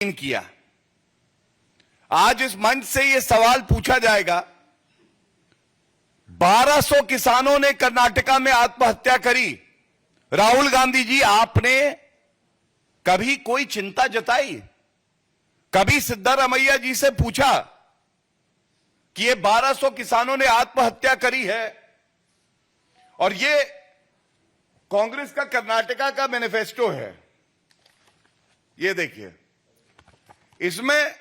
किया। आज इस मंच से यह सवाल पूछा जाएगा, 1200 किसानों ने कर्नाटका में आत्महत्या करी। राहुल गांधी जी, आपने कभी कोई चिंता जताई? कभी सिद्धारमैया जी से पूछा कि ये 1200 किसानों ने आत्महत्या करी है और ये कांग्रेस का कर्नाटका का मैनिफेस्टो है। ये देखिए, इसमें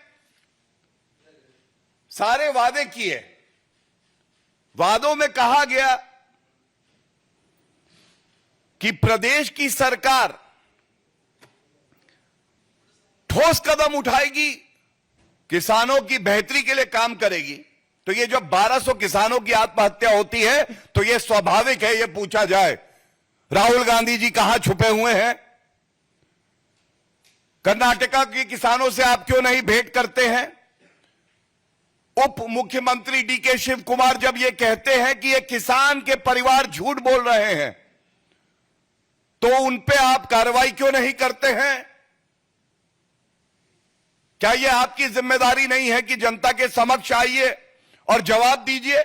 सारे वादे किए। वादों में कहा गया कि प्रदेश की सरकार ठोस कदम उठाएगी, किसानों की बेहतरी के लिए काम करेगी। तो ये जब 1200 किसानों की आत्महत्या होती है तो ये स्वाभाविक है, ये पूछा जाए राहुल गांधी जी कहां छुपे हुए हैं? कर्नाटका के किसानों से आप क्यों नहीं भेंट करते हैं? उप मुख्यमंत्री डीके शिव कुमार जब ये कहते हैं कि ये किसान के परिवार झूठ बोल रहे हैं, तो उन पे आप कार्रवाई क्यों नहीं करते हैं? क्या ये आपकी जिम्मेदारी नहीं है कि जनता के समक्ष आइए और जवाब दीजिए?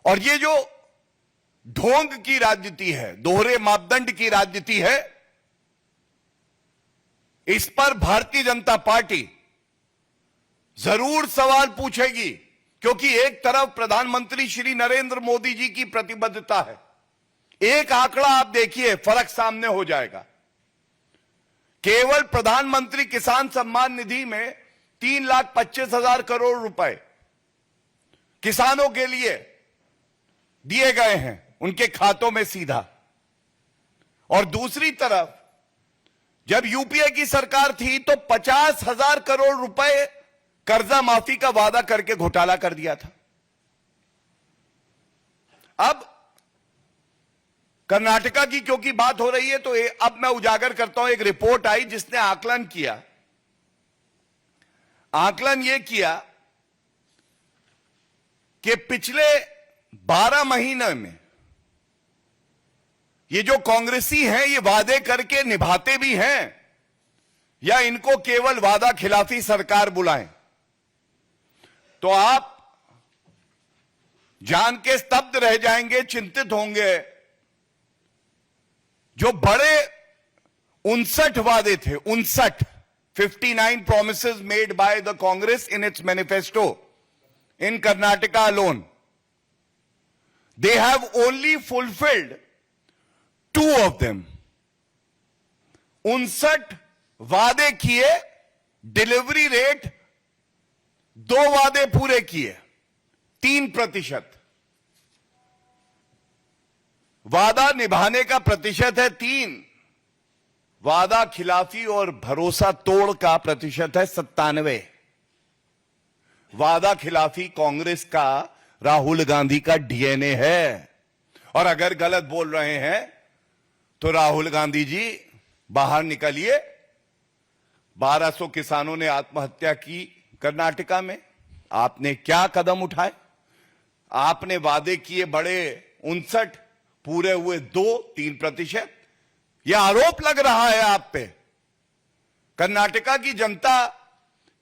और ये जो ढोंग की राजनीति है, दोहरे मापदंड की राजनीति है, इस पर भारतीय जनता पार्टी जरूर सवाल पूछेगी, क्योंकि एक तरफ प्रधानमंत्री श्री नरेंद्र मोदी जी की प्रतिबद्धता है। एक आंकड़ा आप देखिए, फर्क सामने हो जाएगा। केवल प्रधानमंत्री किसान सम्मान निधि में 3,25,000 करोड़ रुपए किसानों के लिए दिए गए हैं, उनके खातों में सीधा। और दूसरी तरफ जब यूपीए की सरकार थी तो 50,000 करोड़ रुपए कर्जा माफी का वादा करके घोटाला कर दिया था। अब कर्नाटका की क्योंकि बात हो रही है तो अब मैं उजागर करता हूं। एक रिपोर्ट आई जिसने आकलन किया। आकलन यह किया कि पिछले 12 महीने में ये जो कांग्रेसी हैं, ये वादे करके निभाते भी हैं या इनको केवल वादा खिलाफी सरकार बुलाएं? तो आप जान के स्तब्ध रह जाएंगे, चिंतित होंगे। जो बड़े 59 वादे थे, 59 promises made by the Congress in its manifesto in Karnataka alone, they have only fulfilled 2 of them. 59 वादे किए, डिलीवरी रेट 2 वादे पूरे किए, 3%। वादा निभाने का प्रतिशत है 3, वादा खिलाफी और भरोसा तोड़ का प्रतिशत है 97। वादा खिलाफी कांग्रेस का, राहुल गांधी का डीएनए है। और अगर गलत बोल रहे हैं तो राहुल गांधी जी बाहर निकलिए। 1200 किसानों ने आत्महत्या की कर्नाटका में, आपने क्या कदम उठाए? आपने वादे किए बड़े 59, पूरे हुए 2-3%। यह आरोप लग रहा है आप पे। कर्नाटका की जनता,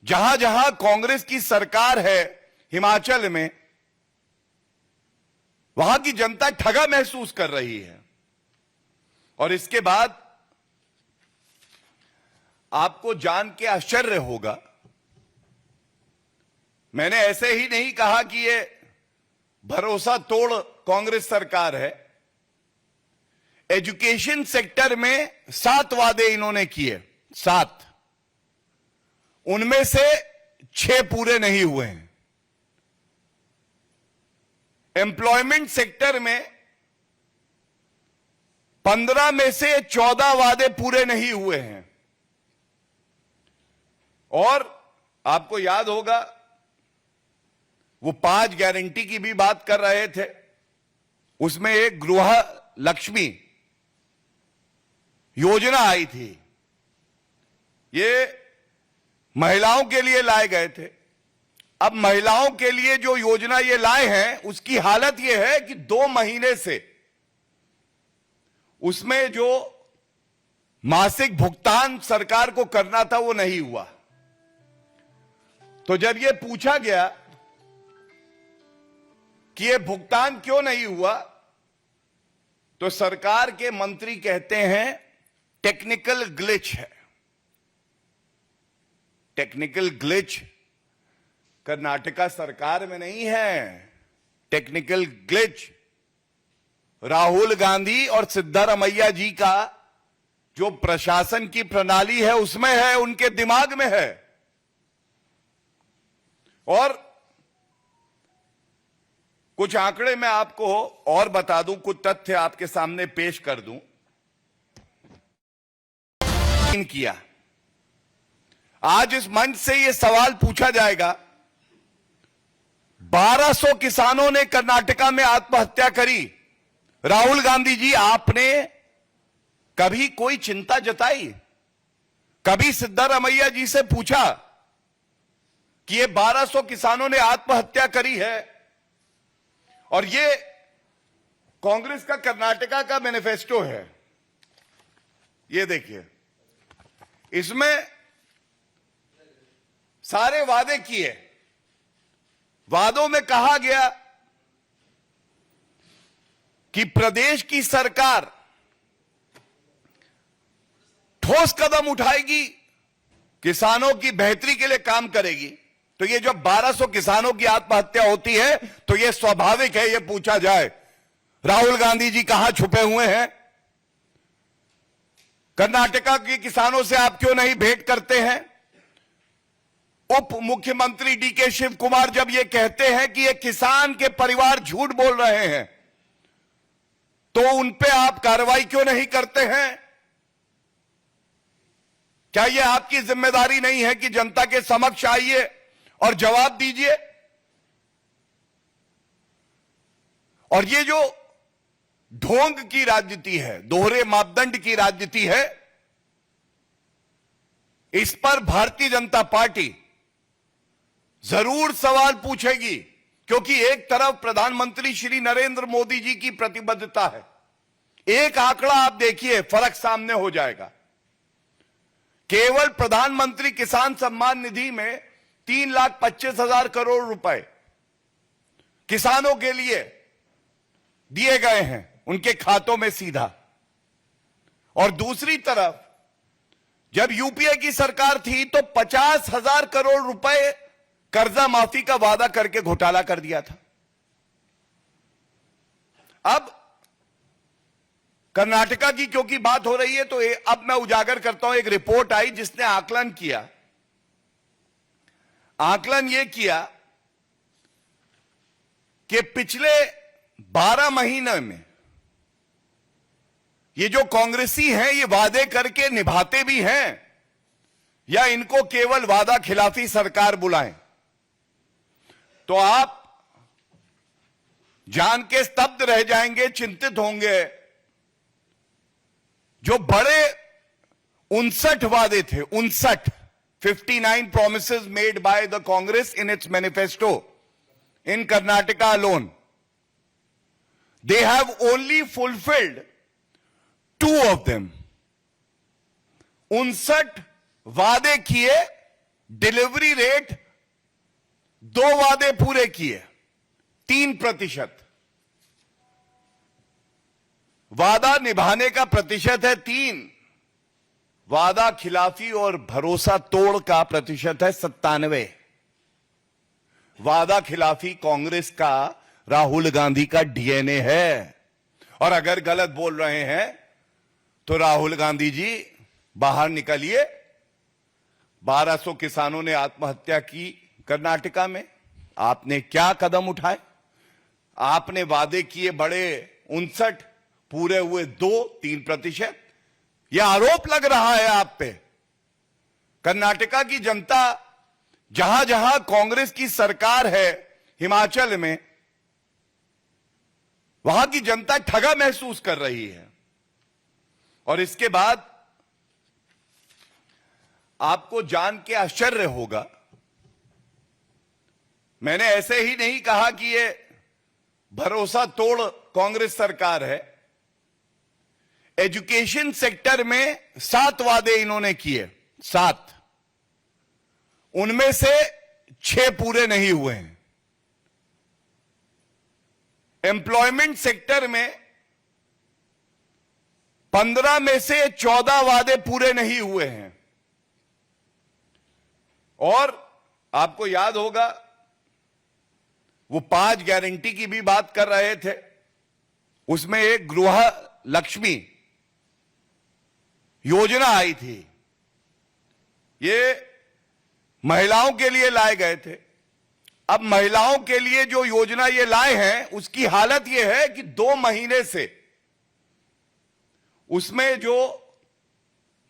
जहां जहां कांग्रेस की सरकार है, हिमाचल में, वहां की जनता ठगा महसूस कर रही है। और इसके बाद आपको जान के आश्चर्य होगा, मैंने ऐसे ही नहीं कहा कि ये भरोसा तोड़ कांग्रेस सरकार है। एजुकेशन सेक्टर में 7 वादे इन्होंने किए, 7, उनमें से 6 पूरे नहीं हुए हैं। एम्प्लॉयमेंट सेक्टर में 15 में से 14 वादे पूरे नहीं हुए हैं। और आपको याद होगा, वो 5 गारंटी की भी बात कर रहे थे, उसमें एक गृह लक्ष्मी योजना आई थी। ये महिलाओं के लिए लाए गए थे। अब महिलाओं के लिए जो योजना ये लाए हैं, उसकी हालत ये है कि 2 महीने से उसमें जो मासिक भुगतान सरकार को करना था, वो नहीं हुआ। तो जब ये पूछा गया कि ये भुगतान क्यों नहीं हुआ, तो सरकार के मंत्री कहते हैं टेक्निकल ग्लिच है। टेक्निकल ग्लिच कर्नाटका सरकार में नहीं है। टेक्निकल ग्लिच राहुल गांधी और सिद्धारमैया जी का जो प्रशासन की प्रणाली है उसमें है, उनके दिमाग में है। और कुछ आंकड़े मैं आपको और बता दूं, कुछ तथ्य आपके सामने पेश कर दूं। किया आज इस मंच से यह सवाल पूछा जाएगा, 1200 किसानों ने कर्नाटका में आत्महत्या करी। राहुल गांधी जी, आपने कभी कोई चिंता जताई? कभी सिद्धारमैया जी से पूछा कि ये 1200 किसानों ने आत्महत्या करी है? और ये कांग्रेस का कर्नाटका का मैनिफेस्टो है, ये देखिए। इसमें सारे वादे किए। वादों में कहा गया कि प्रदेश की सरकार ठोस कदम उठाएगी, किसानों की बेहतरी के लिए काम करेगी। तो ये जब 1200 किसानों की आत्महत्या होती है तो ये स्वाभाविक है, ये पूछा जाए राहुल गांधी जी कहां छुपे हुए हैं? कर्नाटका के किसानों से आप क्यों नहीं भेंट करते हैं? उप मुख्यमंत्री डीके शिव कुमार जब ये कहते हैं कि ये किसान के परिवार झूठ बोल रहे हैं, तो उन पे आप कार्रवाई क्यों नहीं करते हैं? क्या ये आपकी जिम्मेदारी नहीं है कि जनता के समक्ष आइए और जवाब दीजिए? और ये जो ढोंग की राजनीति है, दोहरे मापदंड की राजनीति है, इस पर भारतीय जनता पार्टी जरूर सवाल पूछेगी। क्योंकि एक तरफ प्रधानमंत्री श्री नरेंद्र मोदी जी की प्रतिबद्धता है। एक आंकड़ा आप देखिए, फर्क सामने हो जाएगा। केवल प्रधानमंत्री किसान सम्मान निधि में 3,25,000 करोड़ रुपए किसानों के लिए दिए गए हैं, उनके खातों में सीधा। और दूसरी तरफ जब यूपीए की सरकार थी तो 50,000 करोड़ रुपए कर्जा माफी का वादा करके घोटाला कर दिया था। अब कर्नाटका की क्योंकि बात हो रही है तो अब मैं उजागर करता हूं। एक रिपोर्ट आई जिसने आकलन किया। आकलन यह किया कि पिछले 12 महीने में ये जो कांग्रेसी हैं, ये वादे करके निभाते भी हैं या इनको केवल वादा खिलाफी सरकार बुलाएं? तो आप जान के स्तब्ध रह जाएंगे, चिंतित होंगे। जो बड़े 59 वादे थे, 59 promises made by the Congress in its manifesto in Karnataka alone, they have only fulfilled 2 of them. 59 वादे किए, डिलीवरी रेट 2 वादे पूरे किए, 3%। वादा निभाने का प्रतिशत है 3, वादा खिलाफी और भरोसा तोड़ का प्रतिशत है 97। वादा खिलाफी कांग्रेस का, राहुल गांधी का डीएनए है। और अगर गलत बोल रहे हैं तो राहुल गांधी जी बाहर निकलिए। 1200 किसानों ने आत्महत्या की कर्नाटका में, आपने क्या कदम उठाए? आपने वादे किए बड़े 59, पूरे हुए 2-3%। यह आरोप लग रहा है आप पे। कर्नाटका की जनता, जहां जहां कांग्रेस की सरकार है, हिमाचल में, वहां की जनता ठगा महसूस कर रही है। और इसके बाद आपको जान के आश्चर्य होगा, मैंने ऐसे ही नहीं कहा कि ये भरोसा तोड़ कांग्रेस सरकार है। एजुकेशन सेक्टर में 7 वादे इन्होंने किए, 7, उनमें से 6 पूरे नहीं हुए हैं। एम्प्लॉयमेंट सेक्टर में 15 में से 14 वादे पूरे नहीं हुए हैं। और आपको याद होगा वो 5 गारंटी की भी बात कर रहे थे, उसमें एक गृह लक्ष्मी योजना आई थी, ये महिलाओं के लिए लाए गए थे। अब महिलाओं के लिए जो योजना ये लाए हैं उसकी हालत ये है कि 2 महीने से उसमें जो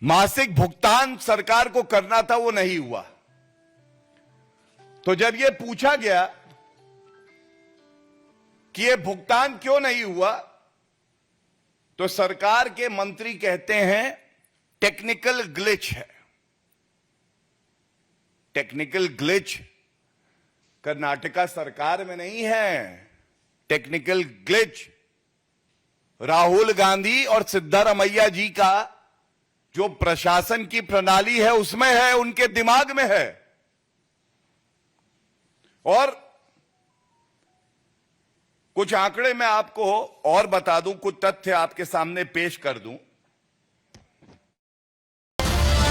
मासिक भुगतान सरकार को करना था वो नहीं हुआ। तो जब ये पूछा गया कि ये भुगतान क्यों नहीं हुआ, तो सरकार के मंत्री कहते हैं टेक्निकल ग्लिच है। टेक्निकल ग्लिच कर्नाटका सरकार में नहीं है, टेक्निकल ग्लिच राहुल गांधी और सिद्धारमैया जी का जो प्रशासन की प्रणाली है उसमें है, उनके दिमाग में है। और कुछ आंकड़े मैं आपको और बता दूं, कुछ तथ्य आपके सामने पेश कर दूं।